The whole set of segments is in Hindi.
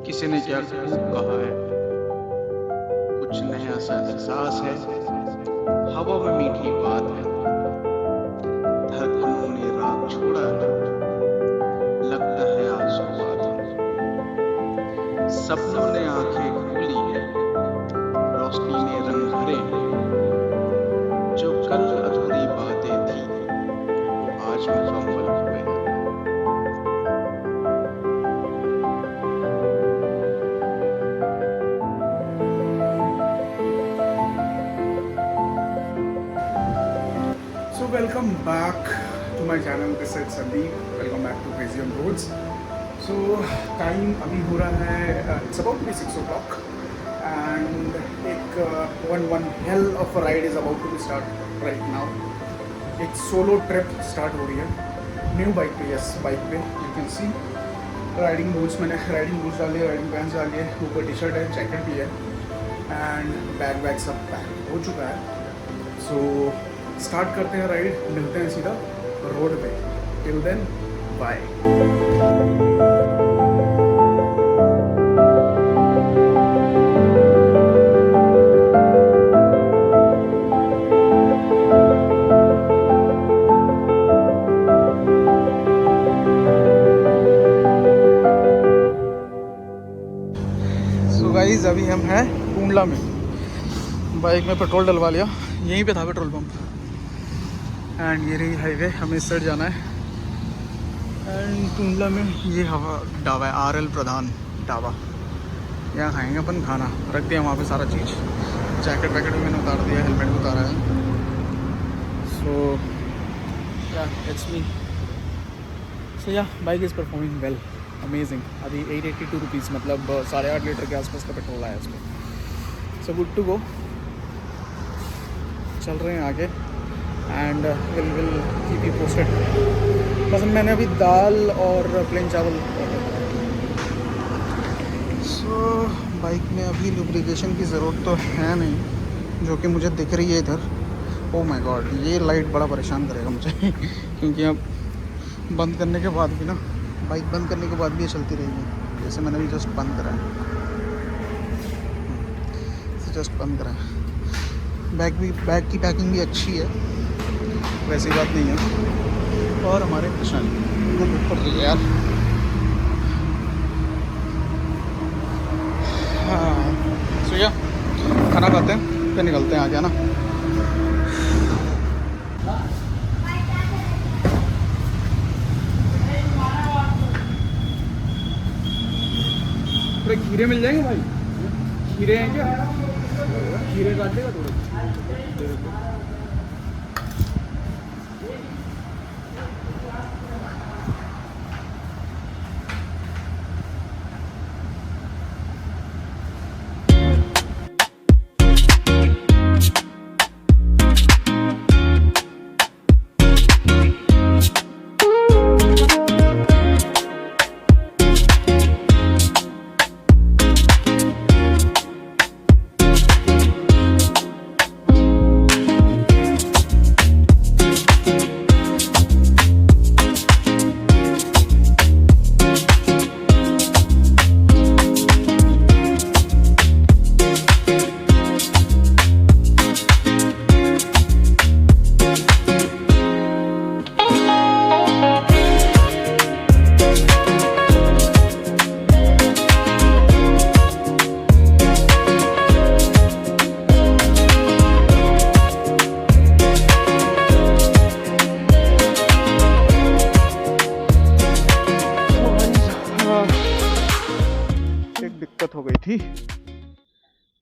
किसी ने क्या खूब कहा है, कुछ नया सा एहसास है, हवा में मीठी बात है, धड़कनों ने राग छोड़ा है, लगता है आज शुरुआत है, सपनों ने आंखें खोली है, रोशनी ने रंग भरे हैं, जो कल अधूरी बातें थी वो आज मुकम्मल हुए हैं। So welcome back to my channel. This is Sandeep. Welcome back to Crazy on Roads. So time अभी हो रहा है it's about to be 6 o'clock and एक one hell of a ride is about to be start right now. एक solo trip start हो रही है न्यू बाइक पे. यस बाइक पे you can see riding boots. मैंने राइडिंग बूट्स डाल लिए, राइडिंग पैंट्स डाल लिए, ऊपर टी शर्ट है, जैकेट भी है एंड बैग सब पैक हो चुका है. सो स्टार्ट करते हैं राइड, मिलते हैं सीधा रोड पे. Till then bye. So guys अभी हम हैं टूंडला में. बाइक में पेट्रोल डलवा लिया, यहीं पे था पेट्रोल पंप. एंड ये रही हाईवे, हमें इस साइड जाना है. एंड टूंडला में ये हवा ढाबा है, RL प्रधान ढाबा. यहाँ खाएंगे अपन खाना. रख दिया वहाँ पे सारा चीज़. जैकेट वैकेट भी मैंने उतार दिया, हेलमेट भी उतारा है. सो या it's me. So yeah bike is performing well, amazing. अभी 882 रुपीज़, मतलब 8.5 लीटर के आसपास का पेट्रोल आया इसमें. So good to go. चल रहे हैं आगे and will keep you posted. बस मैंने अभी दाल और प्लेन चावल. सो बाइक में अभी लुब्रिकेशन की ज़रूरत तो है नहीं, जो कि मुझे दिख रही है इधर. ओ माय गॉड, ये लाइट बड़ा परेशान करेगा मुझे क्योंकि अब बंद करने के बाद भी ना, बाइक बंद करने के बाद भी ये चलती रहेगी. जैसे मैंने भी जस्ट बंद करा है, जस्ट बंद करा है. बैग की पैकिंग भी अच्छी है, वैसी बात नहीं है. और हमारे कृष्णा बिल्कुल पड़ रही है यार. हाँ सो या खाना खाते हैं फिर निकलते हैं आगे, ना. थोड़े खीरे मिल जाएंगे भाई? खीरे हैं क्या? खीरे काट देगा थोड़े.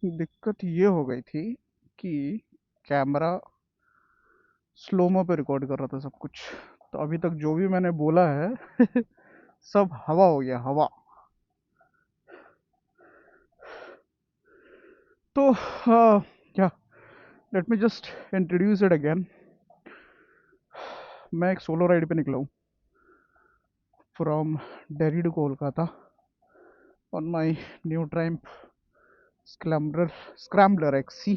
दिक्कत ये हो गई थी कि कैमरा स्लोमो पे रिकॉर्ड कर रहा था सब कुछ. तो अभी तक जो भी मैंने बोला है सब हवा हो गया, हवा. तो क्या, let me just introduce it again. मैं एक सोलो राइड पे निकला हूँ from Delhi to Kolkata on my new Triumph Scrambler XC.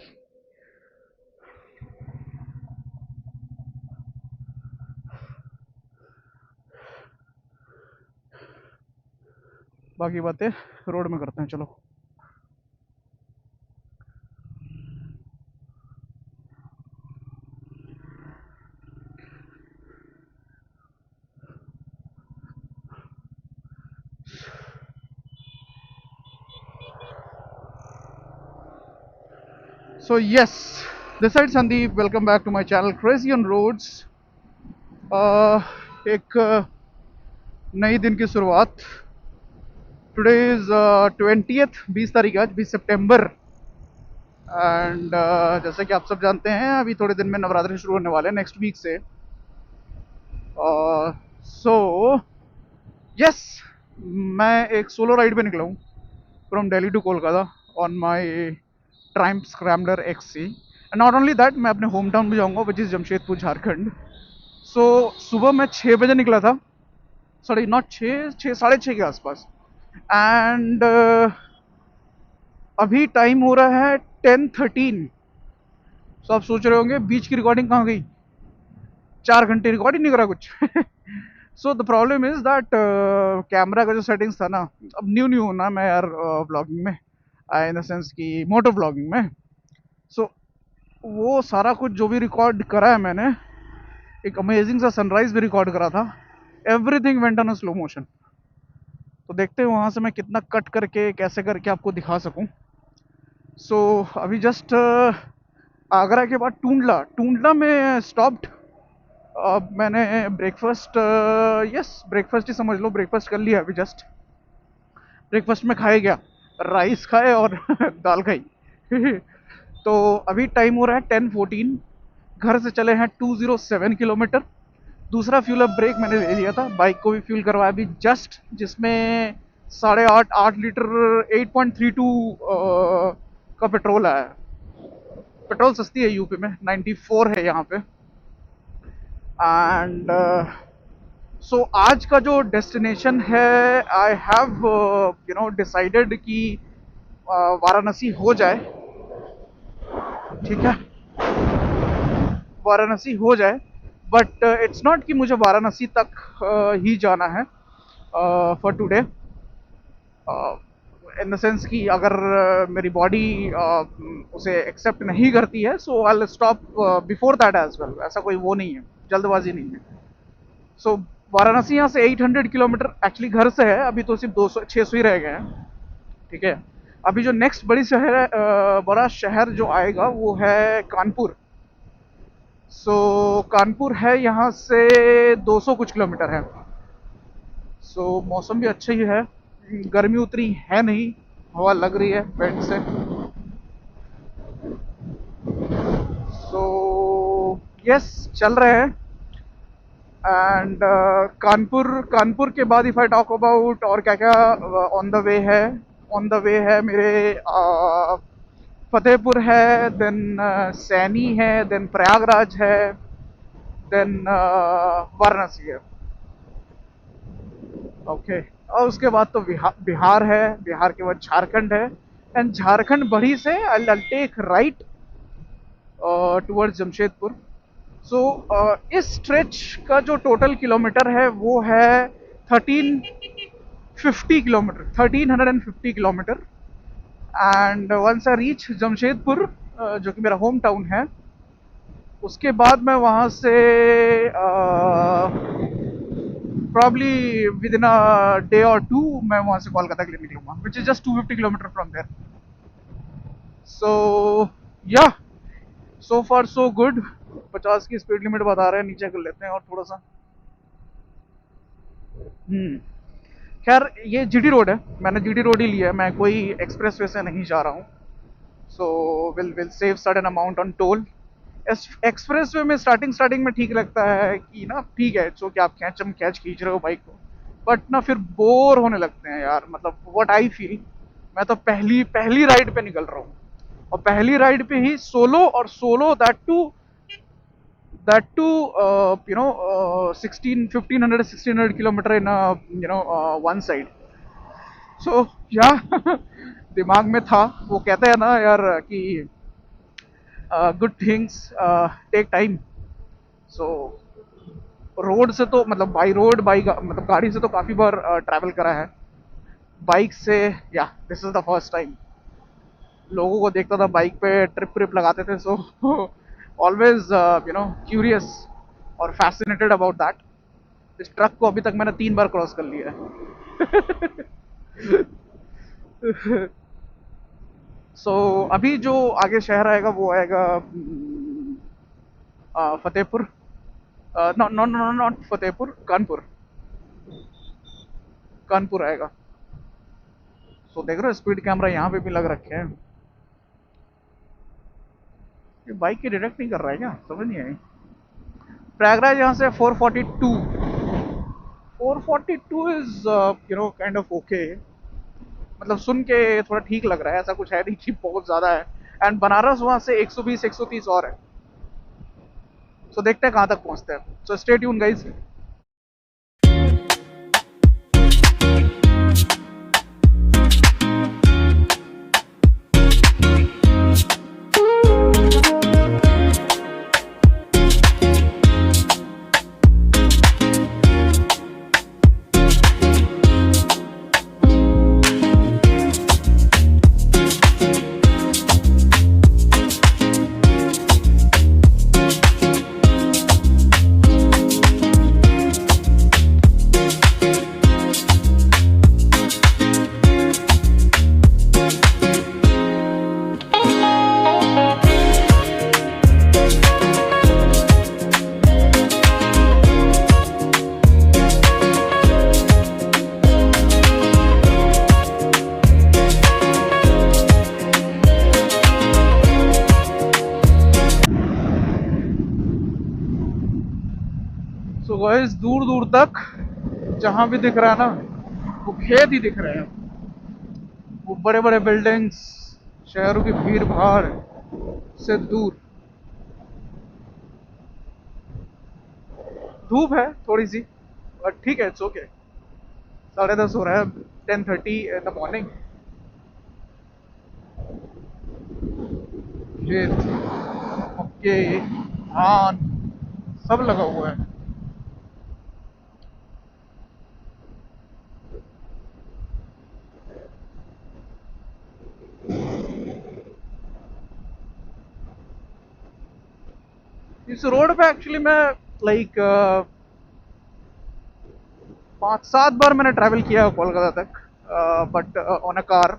बाकी बातें रोड में करते हैं, चलो। So yes, this side Sandeep. Welcome back to my channel Crazy on Roads. एक नई दिन की शुरुआत। टुडे इज 20th, 20 तारीख आज, 20 सितंबर। एंड जैसे कि आप सब जानते हैं, अभी थोड़े दिन में नवरात्रि शुरू होने वाले हैं, नेक्स्ट वीक से। सो यस, मैं एक सोलो राइड पे निकला हूँ from Delhi to Kolkata on my Triumph Scrambler XC। And not only that, मैं अपने होम टाउन भी जाऊँगा, which is Jamshedpur, Jharkhand. So सुबह मैं 6 बजे निकला था, सॉरी नॉट 6, 6, साढ़े 6 के आसपास। एंड अभी टाइम हो रहा है 10:13। सो आप सोच रहे होंगे बीच की रिकॉर्डिंग कहाँ गई, 4 घंटे रिकॉर्ड ही नहीं करा कुछ। So the problem is that camera का जो सेटिंग्स था ना, अब न्यू न्यू हूँ ना मैं यार व्लॉगिंग में, इन द सेंस कि मोटो व्लॉगिंग में। सो वो सारा कुछ जो भी रिकॉर्ड करा है मैंने, एक अमेजिंग सा सनराइज भी रिकॉर्ड करा था, everything went on a slow motion. तो देखते हैं वहाँ से मैं कितना कट करके कैसे करके आपको दिखा सकूँ। सो अभी जस्ट आगरा के बाद टूंडला, टूंडला में स्टॉप्ड। अब मैंने ब्रेकफास्ट, यस ब्रेकफास्ट ही समझ लो, ब्रेकफास्ट कर लिया अभी जस्ट। ब्रेकफास्ट में खाए क्या, राइस खाए और दाल खाई। तो अभी टाइम हो रहा है 10:14। घर से चले हैं 207 किलोमीटर। दूसरा फ्यूल अप ब्रेक मैंने ले लिया था, बाइक को भी फ्यूल करवाया अभी जस्ट, जिसमें 8.5 लीटर 8.32 का पेट्रोल आया है। पेट्रोल सस्ती है यूपी में, 94 है यहाँ पे। एंड सो आज का जो डेस्टिनेशन है, आई हैव डिसाइडेड कि वाराणसी हो जाए, ठीक है, वाराणसी हो जाए। बट इट्स नॉट कि मुझे वाराणसी तक ही जाना है for today, in the sense कि अगर मेरी बॉडी उसे एक्सेप्ट नहीं करती है, so I will stop before that as well. ऐसा कोई वो नहीं है, जल्दबाजी नहीं है। सो वाराणसी यहाँ से 800 किलोमीटर एक्चुअली घर से है, अभी तो सिर्फ 600 ही रह गए हैं, ठीक है। अभी जो नेक्स्ट बड़ा शहर जो आएगा वो है कानपुर। सो कानपुर है यहाँ से 200 कुछ किलोमीटर है। सो मौसम भी अच्छा ही है, गर्मी उतनी है नहीं, हवा लग रही है पेट से। सो यस, चल रहे हैं। एंड कानपुर के बाद इफ आई टॉक अबाउट और क्या क्या ऑन द वे है, ऑन द वे है मेरे फतेहपुर है, देन सैनी है, देन प्रयागराज है, देन वाराणसी है, ओके। और उसके बाद तो बिहार है, बिहार के बाद झारखंड है। एंड झारखंड बड़ी से I take right towards Jamshedpur. So इस स्ट्रेच का जो टोटल किलोमीटर है वो है 1350 kilometre, 1350 kilometre. And once I reach Jamshedpur, जो कि मेरा होम टाउन है, उसके बाद मैं वहाँ से probably within a day और टू मैं वहाँ से कोलकाता के लिए निकलूंगा, which is just 250 kilometre from there. So yeah, so far so good. 50 की स्पीड लिमिट बता रहे हैं, नीचे कर लेते हैं और थोड़ा सा। खैर ये जीटी रोड है, मैंने जीटी रोड ही लिया है, मैं कोई एक्सप्रेस वे से नहीं जा रहा हूँ। So will save certain amount on toll. Express way में स्टार्टिंग में ठीक लगता है कि ना, ठीक है, सो कि आप कैच खींच रहे हो बाइक को, बट ना फिर बोर होने लगते हैं यार, मतलब व्हाट आई फील। मैं तो पहली पहली राइड पे निकल रहा हूँ, और पहली राइड पे ही सोलो, और solo that too 1500 kilometre in one side. So yeah दिमाग में था, वो कहते हैं ना यार कि गुड थिंग्स टेक टाइम। सो रोड से तो मतलब बाई रोड, मतलब गाड़ी से तो काफ़ी बार ट्रैवल करा है, बाइक से, या this is the first time लोगों को देखता था बाइक पे ट्रिप ट्रिप लगाते थे, सो ऑलवेज क्यूरियस और फैसिनेटेड अबाउट दैट। इस ट्रक को अभी तक मैंने 3 बार क्रॉस कर लिया है। सो अभी जो आगे शहर आएगा वो आएगा Fatehpur, no no no not Fatehpur, Kanpur. Kanpur आएगा। सो देख रहे हो स्पीड कैमरा यहाँ पे भी लग रखे हैं। ये बाइक की डिटेक्ट नहीं कर रहा है क्या, समझ नहीं आई। प्रयागराज यहाँ से 442। 442 इज काइंड ऑफ ओके, मतलब सुन के थोड़ा ठीक लग रहा है, ऐसा कुछ है नहीं कि बहुत ज़्यादा है। एंड बनारस वहाँ से 120 130 और है। सो देखते हैं कहाँ तक पहुँचते हैं। So stay tune guys. So guys दूर दूर तक जहाँ भी दिख रहा है ना वो खेत ही दिख रहे हैं। वो बड़े बड़े बिल्डिंग्स, शहरों की भीड़ भाड़ से दूर। धूप है थोड़ी सी, बट ठीक है, इट्स ओके। 10:30 हो रहा है, 10:30 इन द मॉर्निंग। खेत, मक्के, धान सब लगा हुआ है। इस रोड पे एक्चुअली मैं लाइक 5-7 बार मैंने ट्रैवल किया है कोलकाता तक, but on a car,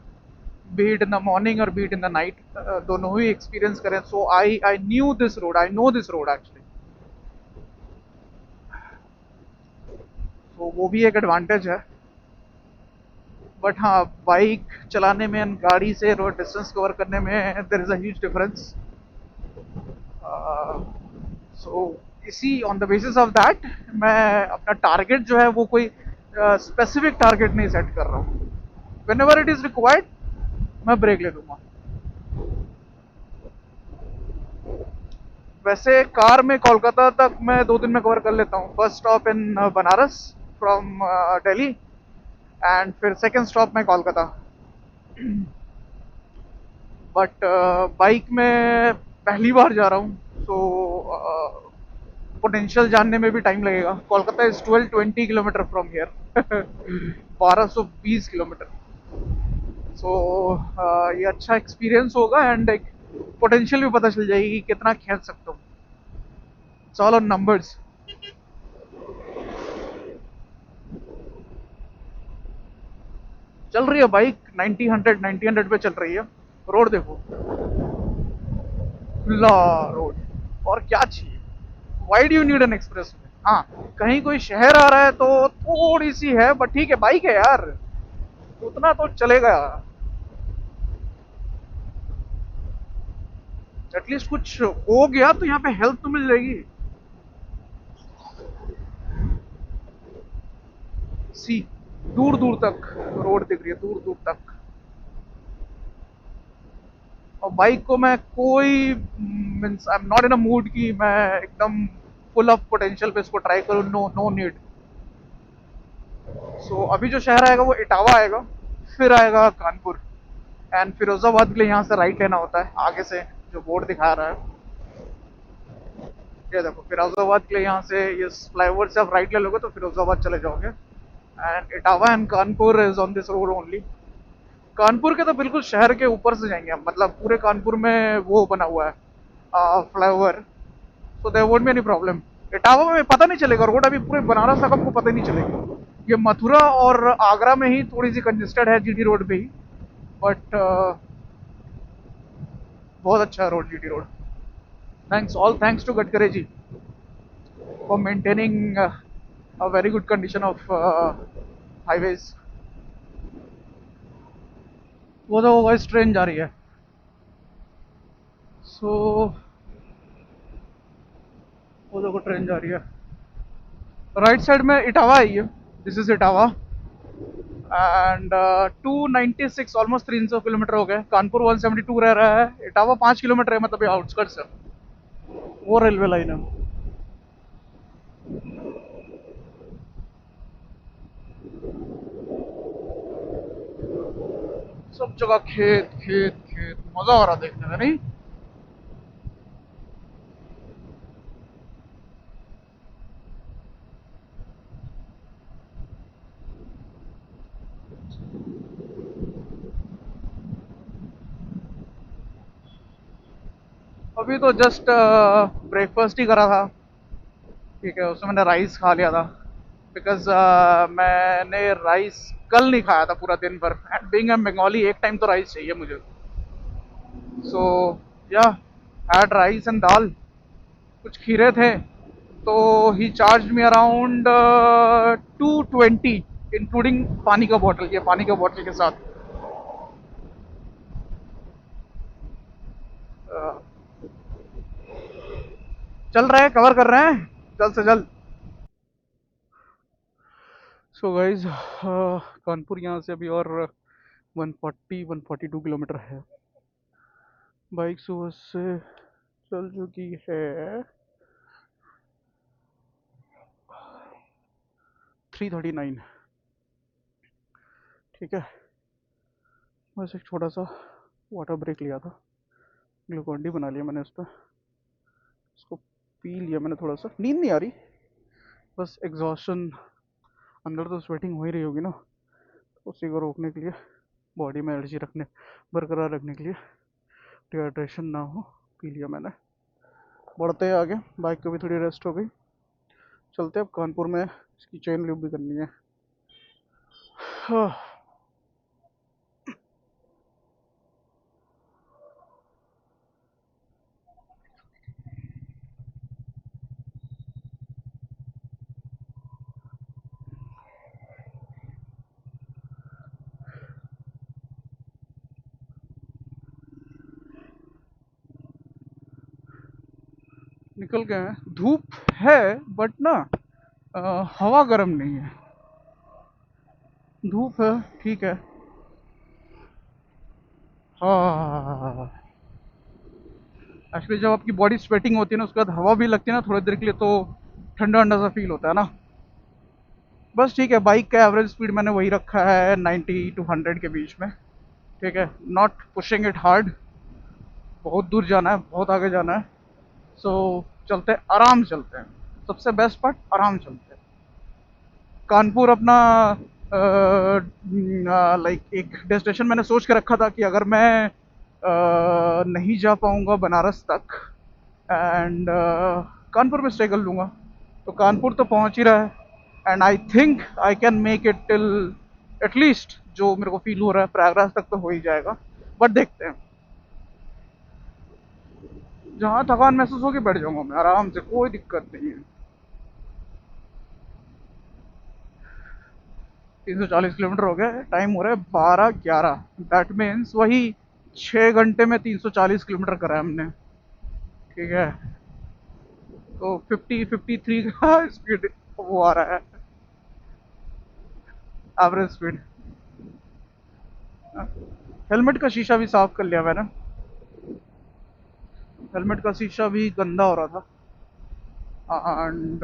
beat in the morning और बीट इन द नाइट, दोनों ही एक्सपीरियंस करें। So I I knew this road, I know this road actually. तो वो भी एक एडवांटेज है। बट हाँ, बाइक चलाने में एंड गाड़ी से रोड डिस्टेंस कवर करने में there is a huge difference. So इसी on the basis of that मैं अपना टारगेट जो है वो कोई स्पेसिफिक टारगेट नहीं सेट कर रहा हूँ। When ever it is required मैं ब्रेक ले लूँगा। वैसे कार में कोलकाता तक मैं 2 दिन में कवर कर लेता हूँ। First stop in Banaras from Delhi, and फिर सेकंड स्टॉप में कोलकाता। बट बाइक में पहली बार जा रहा हूँ, सो पोटेंशियल जानने में भी टाइम लगेगा। Kolkata is 1220 kilometre from here. 1220 kilometre. So ये अच्छा एक्सपीरियंस होगा एंड एक पोटेंशियल भी पता चल जाएगी कि कितना खेल सकता हूँ। It's all on numbers. चल रही है बाइक 90 100 पे चल रही है। रोड देखो, खुला रोड, और क्या चाहिए। Why do you need an express way. हाँ, कहीं कोई शहर आ रहा है तो थोड़ी सी है, बट ठीक है, बाइक है यार, उतना तो चलेगा। एटलीस्ट कुछ हो गया तो यहाँ पे हेल्प तो मिल जाएगी। सी, दूर दूर तक रोड दिख रही है, दूर दूर तक। और बाइक को मैं कोई means I am not in a mood कि मैं एकदम फुल ऑफ पोटेंशियल पे इसको ट्राई करूँ। No no need. सो अभी जो शहर आएगा वो इटावा आएगा, फिर आएगा कानपुर, एंड फिरोजाबाद के लिए यहाँ से राइट लेना होता है आगे से, जो बोर्ड दिखा रहा है। ये देखो, फिरोजाबाद के लिए यहाँ से ये फ्लाईओवर से आप राइट ले लोगे तो फिरोजाबाद चले जाओगे। And Etawah and Kanpur is on this road only. Kanpur के तो बिल्कुल शहर के ऊपर से जाएंगे हम, मतलब पूरे कानपुर में वो बना हुआ है flyover, so there won't be any problem. Etawah में पता नहीं चलेगा रोड, अभी पूरे बनारस तक हमको पता ही नहीं चलेगा. ये मथुरा और आगरा में ही थोड़ी सी कंजेस्टेड है जीटी रोड पे ही, बट बहुत अच्छा है road, GT road. Thanks, all thanks to Gadkari ji for maintaining a very good condition of highways. वो तो गाइस ट्रेन जा रही है. सो वो देखो ट्रेन जा रही है. राइट साइड में इटावा है ये, this is Etawah. And 296 almost 300 kilometre हो गए. कानपुर 172 रह रहा है, इटावा 5 किलोमीटर है, मतलब ये आउटस्कर्ट्स है. वो रेलवे लाइन है. सब जगह खेत खेत खेत, मजा आ रहा देखने में नहीं. अभी तो जस्ट ब्रेकफास्ट ही करा था. ठीक है, उसमें मैंने राइस खा लिया था, बिकॉज मैंने राइस कल नहीं खाया था पूरा दिन भर. एंड बीइंग अ बंगाली, एक टाइम तो राइस चाहिए मुझे. सो या हैड राइस एंड दाल. कुछ खीरे थे, तो ही चार्ज मी अराउंड 220 इंक्लूडिंग पानी का बॉटल, ये पानी का बॉटल के साथ. चल रहे हैं, कवर कर रहे हैं जल्द से जल्द. सो गाइज, कानपुर यहाँ से अभी और 142 किलोमीटर है. बाइक सुबह से चल चुकी है 339. ठीक है, बस एक छोटा सा वाटर ब्रेक लिया था, ग्लूकॉन डी बना लिया मैंने. उस पर इसको पी लिया मैंने. थोड़ा सा नींद नहीं आ रही, बस एग्जॉशन. अंदर तो स्वेटिंग हो ही रही होगी ना, तो उसी को रोकने के लिए, बॉडी में एनर्जी रखने, बरकरार रखने के लिए, डिहाइड्रेशन ना हो, पी लिया मैंने. बढ़ते हैं आगे, बाइक को भी थोड़ी रेस्ट हो गई. चलते अब कानपुर में इसकी चेन लूप भी करनी है. निकल गए हैं. धूप है बट ना हवा गर्म नहीं है. धूप है, ठीक है. हाँ, एक्चुअली जब आपकी बॉडी स्वेटिंग होती है ना, उसके बाद हवा भी लगती है ना थोड़ी देर के लिए, तो ठंडा ठंडा सा फील होता है ना. बस ठीक है, बाइक का एवरेज स्पीड मैंने वही रखा है 90 to 100 के बीच में. ठीक है, नॉट पुशिंग इट हार्ड. बहुत दूर जाना है, बहुत आगे जाना है. सो चलते हैं, आराम चलते हैं. सबसे बेस्ट पार्ट, आराम चलते हैं. कानपुर अपना लाइक एक डेस्टिनेशन मैंने सोच के रखा था कि अगर मैं नहीं जा पाऊँगा बनारस तक, एंड कानपुर में स्टे कर लूँगा, तो कानपुर तो पहुँच ही रहा है. And I think I can make it till at least, जो मेरे को फील हो रहा है, प्रयागराज तक तो हो ही जाएगा. बट देखते हैं, जहाँ थकान महसूस होगी बैठ जाऊँगा मैं आराम से, कोई दिक्कत नहीं है. 340 किलोमीटर हो गए, टाइम हो रहा है 12:11. दैट मीन्स वही 6 घंटे में 340 किलोमीटर करा है हमने. ठीक है, तो 53 का स्पीड वो आ रहा है, एवरेज स्पीड. हेलमेट का शीशा भी साफ कर लिया मैंने. हेलमेट का शीशा भी गंदा हो रहा था. And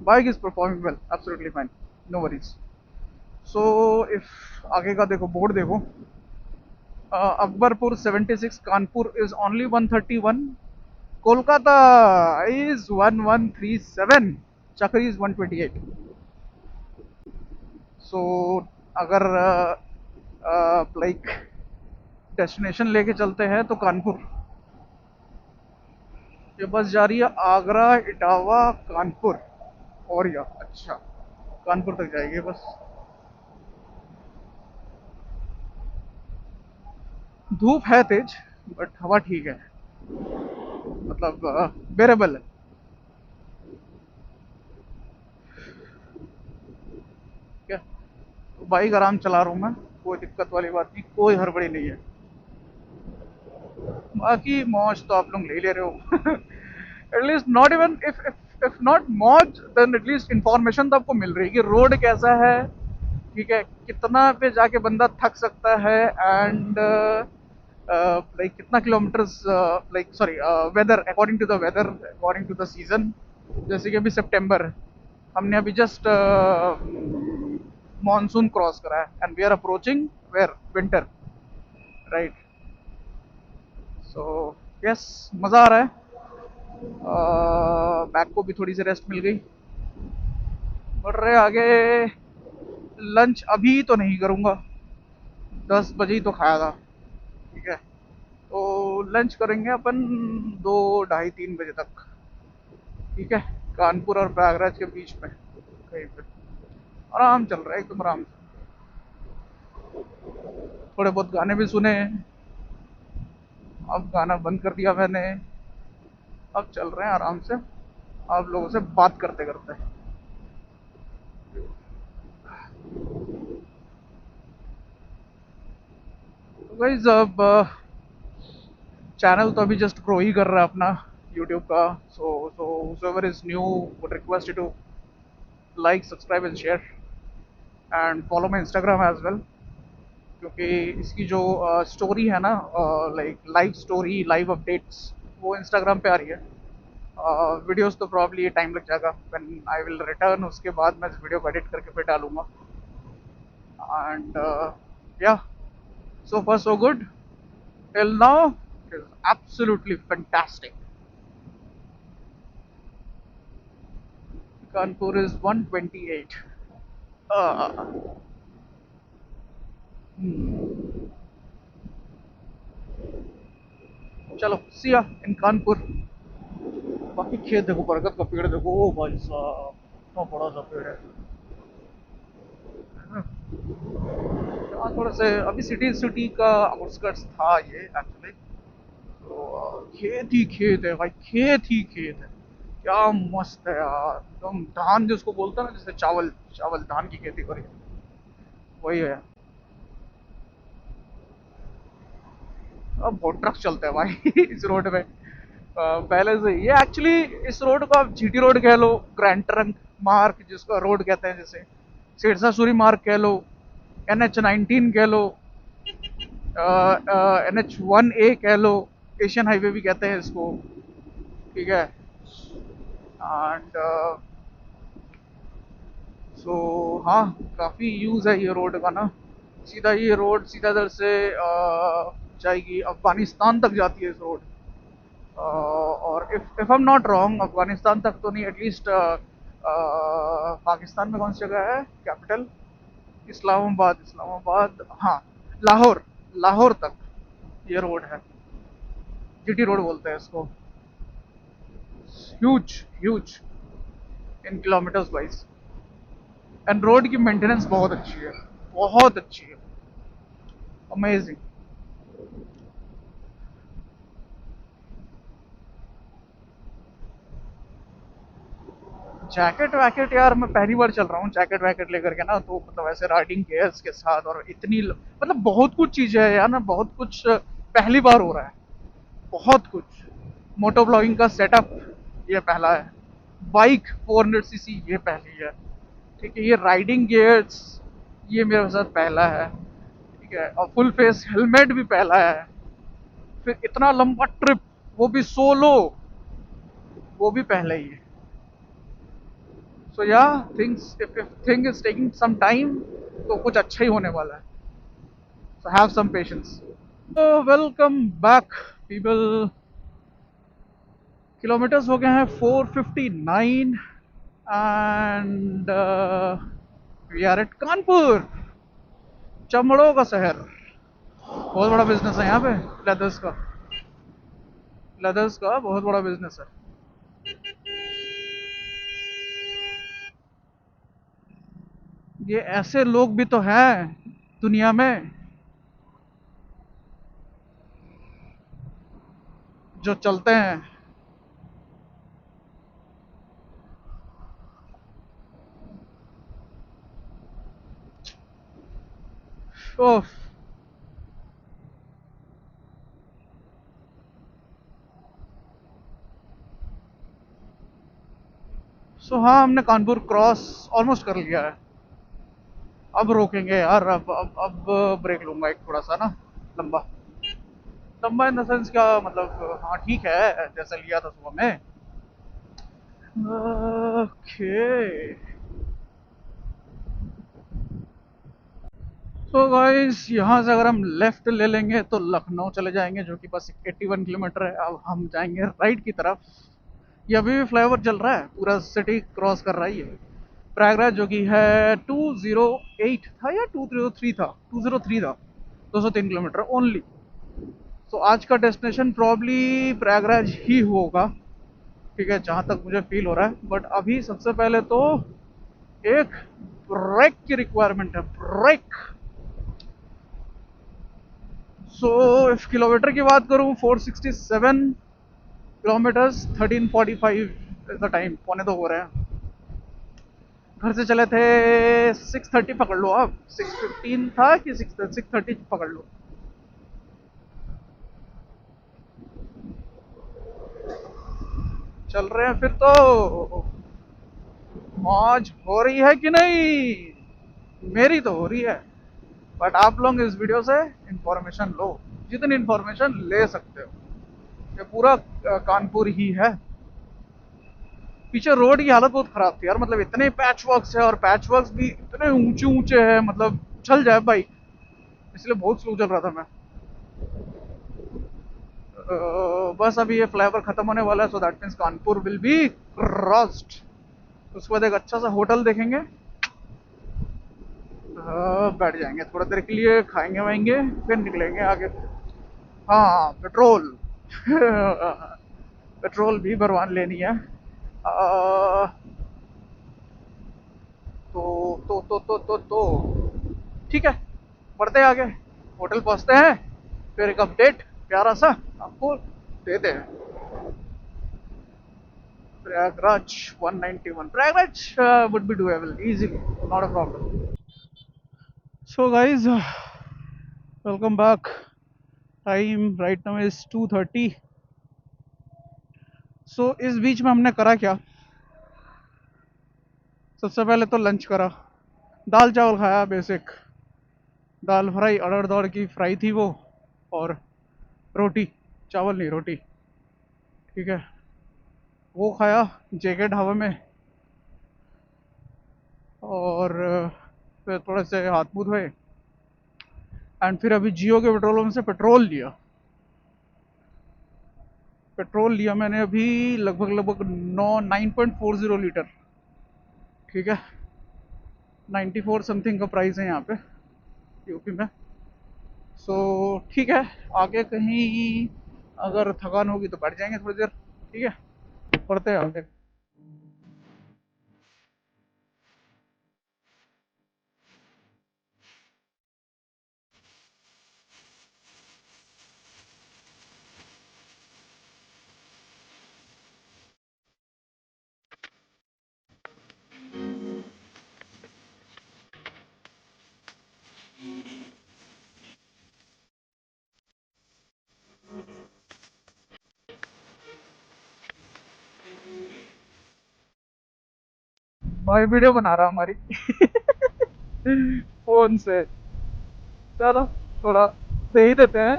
bike is performing well, absolutely fine, no worries. So if आगे का देखो, बोर्ड देखो, Akbarpur 76, Kanpur is only 131, Kolkata is 1137, Chakeri is 128. सो अगर लाइक डेस्टिनेशन लेके चलते हैं तो कानपुर। ये बस जा रही है आगरा, इटावा, कानपुर और या अच्छा कानपुर तक जाएगी बस। धूप है तेज बट हवा ठीक है, मतलब बेरेबल है। क्या बाइक आराम चला रहा हूँ मैं, कोई दिक्कत वाली बात नहीं, कोई हड़बड़ी नहीं है। बाकी मौज तो आप लोग ले ले रहे हो at least not even if not मौज देन एटलीस्ट इंफॉर्मेशन तो आपको मिल रही है कि रोड कैसा है, ठीक है, कितना पे जाके बंदा थक सकता है, एंड लाइक कितना kilometres, like sorry weather according to the weather, according to the season. जैसे कि अभी सितंबर है, हमने अभी जस्ट मानसून क्रॉस करा है and we are approaching where winter, right. So yes, मज़ा आ रहा है। बैक को भी थोड़ी सी रेस्ट मिल गई। बढ़ रहे आगे। लंच अभी तो नहीं करूँगा, 10 बजे ही तो खाया था, ठीक है। तो लंच करेंगे अपन 2, ढाई, 3 बजे तक, ठीक है। कानपुर और प्रयागराज के बीच में कहीं पे आराम चल रहा है, एकदम आराम से। थोड़े बहुत गाने भी सुने, अब गाना बंद कर दिया मैंने, अब चल रहे हैं आराम से आप लोगों से बात करते करते। तो गाइस अब चैनल तो अभी जस्ट ग्रो ही कर रहा है अपना यूट्यूब का। सो whoever is new would request you to like, subscribe and share and follow my Instagram as well, क्योंकि इसकी जो स्टोरी है ना, like live story, live updates, वो इंस्टाग्राम पे आ रही है। वीडियोस तो प्रॉब्ली टाइम लग जाएगा, व्हेन आई विल रिटर्न उसके बाद मैं इस वीडियो को एडिट करके फिर डालूंगा। एंड या, so far so good till now, it is absolutely fantastic. Kanpur is 128. uh, चलो सी या इन कानपुर। बाकी खेत देखो, बरगद का पेड़ देखो, ओ भाई साहब इतना बड़ा सा पेड़ है। यहाँ थोड़ा से अभी सिटी सिटी का आउटस्कर्ट्स था ये एक्चुअली। तो खेत ही खेत है भाई, खेत ही खेत है। क्या मस्त है यार, एकदम धान जिसको बोलते हैं ना, जैसे चावल चावल धान की खेती करी है, वही है। अब बहुत ट्रक चलते हैं भाई इस रोड में। पहले से ये एक्चुअली इस रोड को आप जीटी रोड कह लो, ग्रैंड ट्रंक मार्ग जिसको रोड कहते हैं, जैसे सिरसा सूरी मार्ग कह लो, NH19 कह लो, NH1A कह लो, एशियन हाईवे भी कहते हैं इसको, ठीक है। एंड सो हाँ, काफ़ी यूज़ है ये रोड का ना। सीधा ये रोड सीधा इधर से जाएगी अफगानिस्तान तक जाती है इस रोड। और if I am not wrong, Afghanistan तक तो नहीं, एटलीस्ट पाकिस्तान में कौन सी जगह है कैपिटल, इस्लामाबाद, इस्लामाबाद हाँ, लाहौर, लाहौर तक ये रोड है। जीटी रोड बोलते हैं इसको। Huge huge in kilometres wise. And road की मेंटेनेंस बहुत अच्छी है, बहुत अच्छी है, अमेजिंग। जैकेट वैकेट यार, मैं पहली बार चल रहा हूँ जैकेट वैकेट लेकर के ना, तो मतलब ऐसे राइडिंग गेयर्स के साथ, और इतनी मतलब बहुत कुछ चीज़ें है यार ना, बहुत कुछ पहली बार हो रहा है, बहुत कुछ। मोटो ब्लॉगिंग का सेटअप ये पहला है, बाइक 400cc ये पहली है, ठीक है। ये राइडिंग गियर्स ये मेरे साथ पहला है, ठीक है। और फुल फेस हेलमेट भी पहला है। फिर इतना लंबा ट्रिप, वो भी सोलो, वो भी पहले ही है। So yeah things, if thing is taking some time, तो कुछ अच्छा ही होने वाला है। So have some patience. Welcome back people. Kilometres हो गए हैं 459 and we are at Kanpur, चमड़ों का शहर। बहुत बड़ा बिजनेस है यहाँ पे, लेदर्स का। लेदर्स का बहुत बड़ा बिजनेस है। ये ऐसे लोग भी तो हैं दुनिया में जो चलते हैं। ओह, सो हाँ, हमने कानपुर क्रॉस ऑलमोस्ट कर लिया है। अब रोकेंगे यार, अब ब्रेक लूंगा एक थोड़ा सा ना, लंबा। लंबा इन द सेंस क्या मतलब, हाँ ठीक है, जैसा लिया था सुबह में। ओके। तो गाइस, यहाँ से अगर हम लेफ्ट ले लेंगे तो लखनऊ चले जाएंगे, जो कि बस 81 किलोमीटर है। अब हम जाएंगे राइट की तरफ। ये अभी भी फ्लाईओवर चल रहा है, पूरा सिटी क्रॉस कर रहा है ये। प्रयागराज जो कि है 208 था या 203 था, 203 था। 203 किलोमीटर ओनली। तो आज का डेस्टिनेशन प्रॉब्ली प्रयागराज ही होगा, ठीक है, जहाँ तक मुझे फील हो रहा है। बट अभी सबसे पहले तो एक ब्रेक की रिक्वायरमेंट है, ब्रेक। सो इफ किलोमीटर की बात करूँ, 467 किलोमीटर्स, 13:45 इज द टाइम, पौने 2 हो रहे हैं। घर से चले थे 6:30, पकड़ लो आप, 6:15 था कि 6:30 पकड़ लो। चल रहे हैं फिर तो। मौज हो रही है कि नहीं? मेरी तो हो रही है। बट आप लोग इस वीडियो से इंफॉर्मेशन लो, जितनी इंफॉर्मेशन ले सकते हो। ये पूरा कानपुर ही है। पीछे रोड की हालत बहुत खराब थी यार, मतलब इतने पैच वर्क्स है, और पैच वर्क्स भी इतने ऊंचे ऊंचे हैं, मतलब चल जाए बाइक, इसलिए बहुत स्लो चल रहा था मैं। बस अभी ये फ्लाईओवर खत्म होने वाला है, so that means Kanpur will be crossed. उसके बाद एक अच्छा सा होटल देखेंगे, बैठ जाएंगे थोड़ा देर के लिए, खाएंगे वाएंगे, फिर निकलेंगे आगे। हाँ, पेट्रोल। पेट्रोल भी भरवान लेनी है। तो ठीक है, बढ़ते हैं आगे, होटल पहुंचते हैं, फिर एक अपडेट प्यारा सा आपको देते हैं। Prayagraj 191, Prayagraj would be doable easily, not a problem. So guys, welcome back. Time right now is 2:30. So इस बीच में हमने करा क्या? सबसे पहले तो लंच करा, दाल चावल खाया बेसिक। दाल फ्राई, अड़ड़ दौड़ की फ्राई थी वो, और रोटी, चावल नहीं रोटी, ठीक है, वो खाया जेके ढाबे में। और फिर थोड़े से हाथ मुँह धोए, एंड फिर अभी जियो के पेट्रोल पंप से पेट्रोल लिया। पेट्रोल लिया मैंने अभी लगभग लगभग 9.40 लीटर, ठीक है। 94 समथिंग का प्राइस है यहाँ पे यूपी में। सो ठीक है, आगे कहीं अगर थकान होगी तो बैठ जाएंगे थोड़ी देर, ठीक है, पढ़ते हैं आगे। भाई वीडियो बना रहा हमारी फोन से, चलो थोड़ा दे ही देते हैं।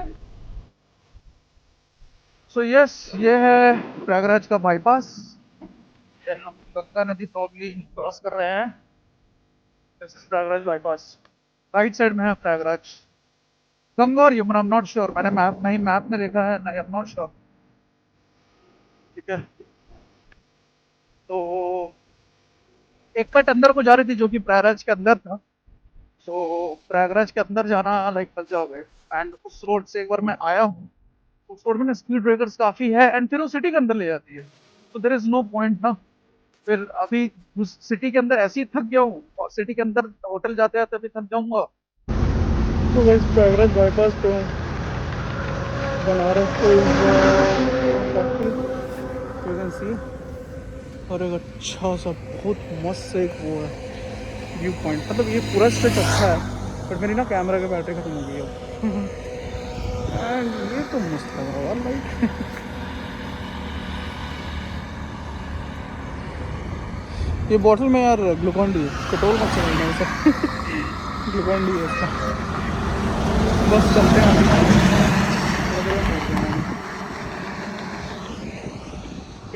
सो यस, ये है प्रयागराज का बाईपास। हम गंगा नदी तो अभी क्रॉस कर रहे हैं। This is Prayagraj bypass. Right side में है प्रयागराज, गंगा और Yamuna, I am not sure, मैंने मैप में देखा है, आई एम नॉट श्योर, ठीक है। तो एक पट अंदर को जा रही थी जो कि प्रयागराज के अंदर था। तो प्रयागराज के अंदर जाना लाइक फंस जाओगे। एंड उस रोड से एक बार मैं आया हूँ, उस रोड में ना स्पीड ब्रेकर्स काफी है एंड फिर वो सिटी के अंदर ले जाती है, तो देर इज नो पॉइंट ना। फिर अभी उस सिटी के अंदर ऐसे ही थक गया हूँ और सिटी के अंदर होटल जाते जाते अभी थक जाऊंगा। तो गाइस प्रयागराज बाईपास तो बनारस को यू कैन सी, और एक अच्छा सा बहुत मस्त एक वो है व्यू पॉइंट। मतलब ये पूरा स्ट्रेच अच्छा है बट मेरी ना कैमरा की बैटरी खत्म हो गई है। एंड ये तो मस्त लग रहा है भाई। ये बॉटल में यार ग्लूकॉन डी, पेट्रोल मत चलेगा ये सब। ग्लूकॉन डी है इसका। बस चलते हैं अभी।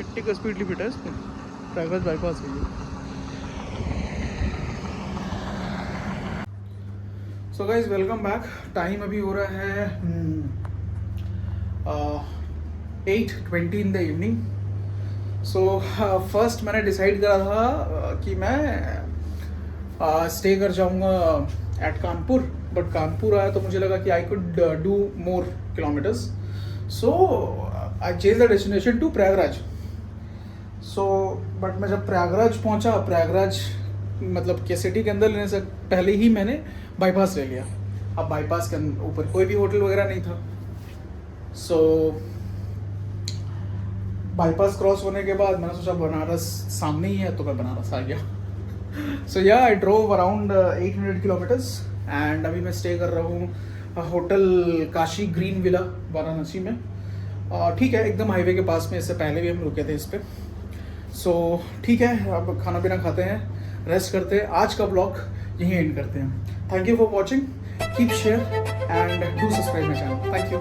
80 का स्पीड लिमिट है इस पर। प्रयागराज बाईपास है ये। So guys welcome back. Time अभी हो रहा है 8:20 in the evening. So first मैंने डिसाइड करा था कि मैं स्टे कर जाऊंगा एट कानपुर, बट कानपुर आया तो मुझे लगा कि I could do more kilometres. So I change the destination to Prayagraj. So but मैं जब प्रयागराज पहुंचा, प्रयागराज मतलब कि सिटी के अंदर लेने से पहले ही मैंने बाईपास ले लिया। अब बाईपास के ऊपर कोई भी होटल वगैरह नहीं था। सो बाईपास क्रॉस होने के बाद मैंने सोचा बनारस सामने ही है, तो मैं बनारस आ गया। सो या I drove around 800 kilometres and अभी मैं स्टे कर रहा हूँ hotel Kashi green villa Varanasi में। ठीक है, एकदम हाईवे के पास में। इससे पहले भी हम रुके थे इस पर। सो ठीक है, अब खाना पीना खाते हैं, रेस्ट करते हैं। आज का ब्लॉग यहीं एंड करते हैं। Thank you for watching, keep share and do subscribe my channel. Thank you.